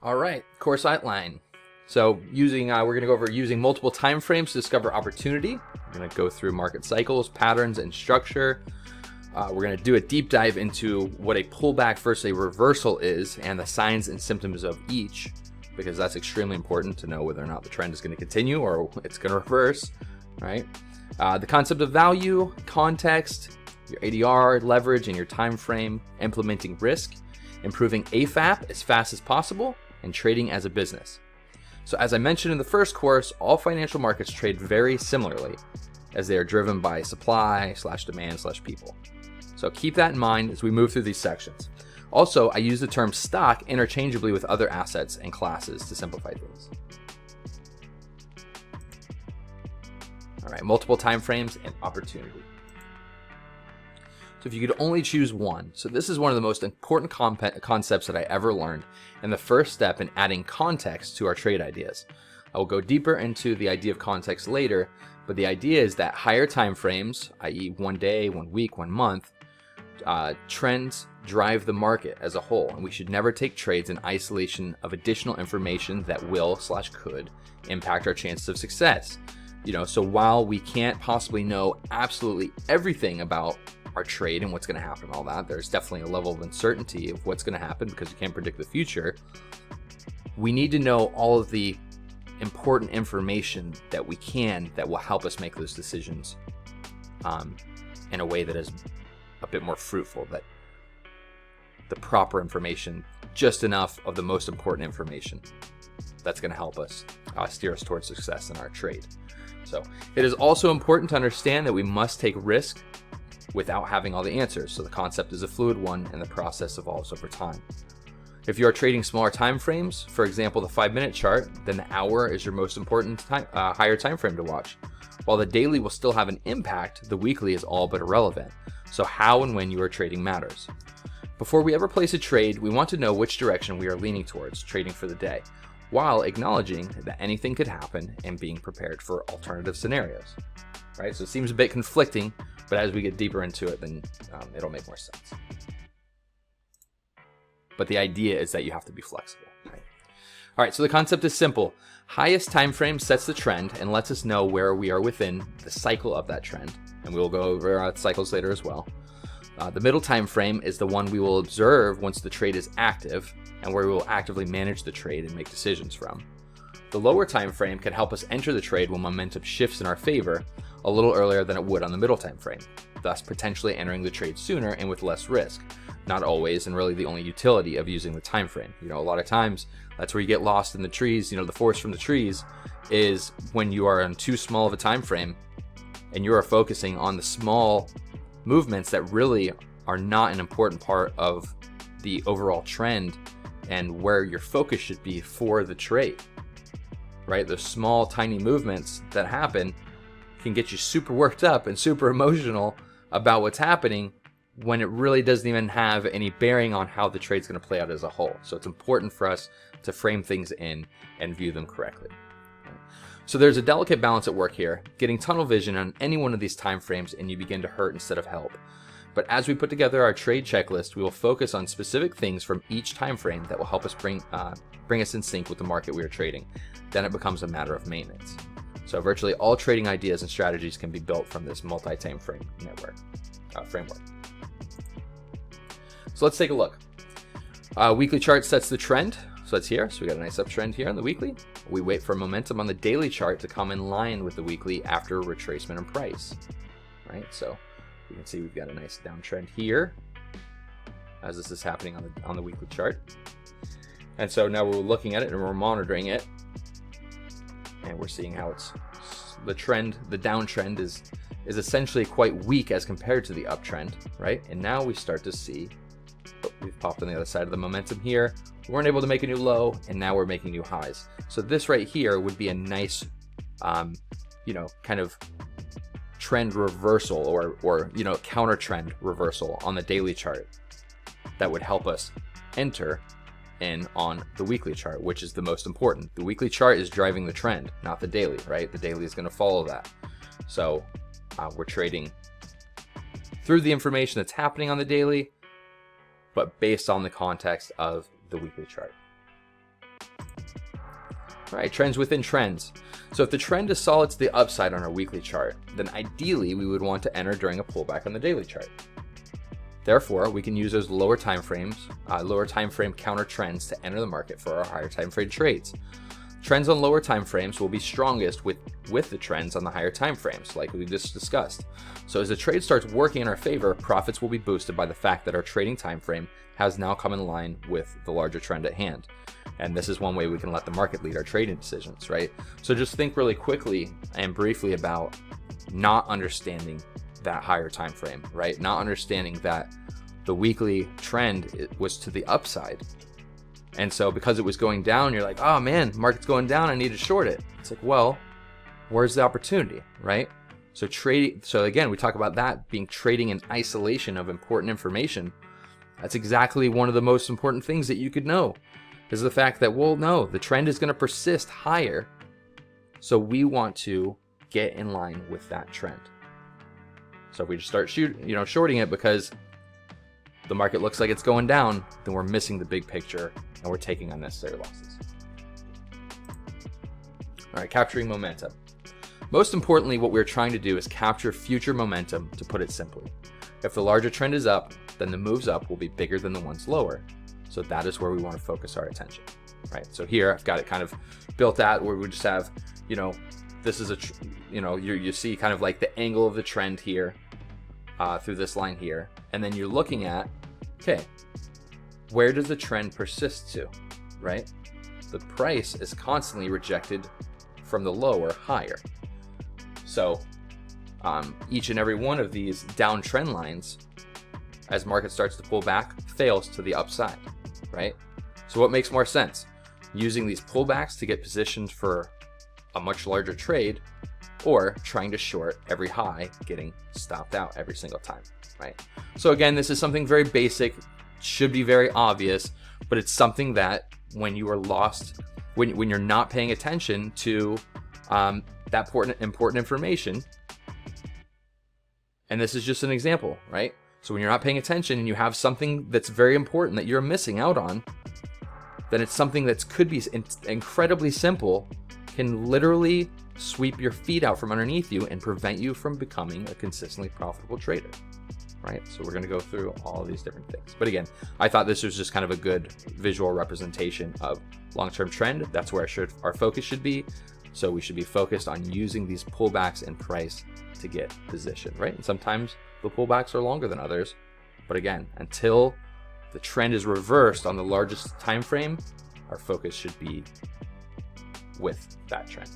All right, course outline. So we're going to go over using multiple time frames to discover opportunity. We're going to go through market cycles, patterns, and structure. We're going to do a deep dive into what a pullback versus a reversal is and the signs and symptoms of each, because that's extremely important to know whether or not the trend is going to continue or it's going to reverse, right? The concept of value, context, your ADR, leverage, and your time frame, implementing risk, improving AFAP as fast as possible, and trading as a business. So as I mentioned in the first course, all financial markets trade very similarly as they are driven by supply/demand/people. So keep that in mind as we move through these sections. Also, I use the term stock interchangeably with other assets and classes to simplify things. All right, multiple time frames and opportunity. So if you could only choose one, so this is one of the most important concepts that I ever learned, and the first step in adding context to our trade ideas. I will go deeper into the idea of context later, but the idea is that higher time frames, i.e. 1 day, 1 week, 1 month, trends drive the market as a whole, and we should never take trades in isolation of additional information that will/could impact our chances of success. So while we can't possibly know absolutely everything about our trade and what's going to happen and all that, there's definitely a level of uncertainty of what's going to happen because you can't predict the future. We need to know all of the important information that we can that will help us make those decisions in a way that is a bit more fruitful, that the proper information, just enough of the most important information that's going to help us steer us towards success in our trade. So it is also important to understand that we must take risk without having all the answers. So the concept is a fluid one and the process evolves over time. If you are trading smaller time frames, for example, the 5-minute chart, then the hour is your most important higher time frame to watch. While the daily will still have an impact, the weekly is all but irrelevant. So how and when you are trading matters. Before we ever place a trade, we want to know which direction we are leaning towards trading for the day, while acknowledging that anything could happen and being prepared for alternative scenarios. Right? So it seems a bit conflicting, but as we get deeper into it, then it'll make more sense. But the idea is that you have to be flexible. Right? All right, so the concept is simple. Highest time frame sets the trend and lets us know where we are within the cycle of that trend. And we will go over cycles later as well. The middle time frame is the one we will observe once the trade is active and where we will actively manage the trade and make decisions from. The lower time frame can help us enter the trade when momentum shifts in our favor a little earlier than it would on the middle time frame, thus potentially entering the trade sooner and with less risk. Not always, and really the only utility of using the time frame. A lot of times that's where you get lost in the trees. The forest from the trees is when you are on too small of a time frame and you are focusing on the small movements that really are not an important part of the overall trend and where your focus should be for the trade. Right? Those small, tiny movements that happen can get you super worked up and super emotional about what's happening when it really doesn't even have any bearing on how the trade's going to play out as a whole. So it's important for us to frame things in and view them correctly. So there's a delicate balance at work here, getting tunnel vision on any one of these time frames and you begin to hurt instead of help. But as we put together our trade checklist, we will focus on specific things from each time frame that will help us bring us in sync with the market we are trading. Then it becomes a matter of maintenance. So virtually all trading ideas and strategies can be built from this multi-time frame framework. So let's take a look. Weekly chart sets the trend. So that's here. So we got a nice uptrend here on the weekly. We wait for momentum on the daily chart to come in line with the weekly after retracement in price. Right? So you can see we've got a nice downtrend here as this is happening on the weekly chart. And so now we're looking at it and we're monitoring it. And we're seeing how the downtrend is essentially quite weak as compared to the uptrend, right? And now we start to see, we've popped on the other side of the momentum here. We weren't able to make a new low, and now we're making new highs. So this right here would be a nice, kind of trend reversal or counter trend reversal on the daily chart that would help us enter in on the weekly chart, which is the most important. The weekly chart is driving the trend, not the daily, right? The daily is going to follow that. So we're trading through the information that's happening on the daily, but based on the context of the weekly chart. All right, trends within trends. So if the trend is solid to the upside on our weekly chart, then ideally we would want to enter during a pullback on the daily chart. Therefore, we can use those lower time frame counter trends to enter the market for our higher time frame trades. Trends on lower time frames will be strongest with the trends on the higher time frames, like we just discussed. So as the trade starts working in our favor, profits will be boosted by the fact that our trading time frame has now come in line with the larger trend at hand. And this is one way we can let the market lead our trading decisions, right? So just think really quickly and briefly about not understanding that higher time frame, right? Not understanding that the weekly trend was to the upside. And so because it was going down, you're like, oh man, market's going down, I need to short it. It's like, well, where's the opportunity, right? So again, we talk about that being trading in isolation of important information. That's exactly one of the most important things that you could know, is the fact that, well, no, the trend is going to persist higher. So we want to get in line with that trend. So if we just start shorting it because the market looks like it's going down, then we're missing the big picture and we're taking unnecessary losses. All right, capturing momentum. Most importantly, what we're trying to do is capture future momentum, to put it simply. If the larger trend is up, then the moves up will be bigger than the ones lower. So that is where we want to focus our attention, right? So here I've got it kind of built out where we just have, this is you see kind of like the angle of the trend here through this line here. And then you're looking at, okay, where does the trend persist to, right? The price is constantly rejected from the low or higher. So each and every one of these down trend lines, as market starts to pull back, fails to the upside, right? So what makes more sense? Using these pullbacks to get positioned for a much larger trade, or trying to short every high, getting stopped out every single time, right? So again, this is something very basic, should be very obvious, but it's something that when you are lost, when you're not paying attention to that important information, and this is just an example, right? So when you're not paying attention and you have something that's very important that you're missing out on, then it's something that could be incredibly simple, can literally sweep your feet out from underneath you and prevent you from becoming a consistently profitable trader, right? So we're going to go through all of these different things. But again, I thought this was just kind of a good visual representation of long-term trend. That's where our focus should be. So we should be focused on using these pullbacks in price to get position, right? And sometimes the pullbacks are longer than others. But again, until the trend is reversed on the largest time frame, our focus should be with that trend.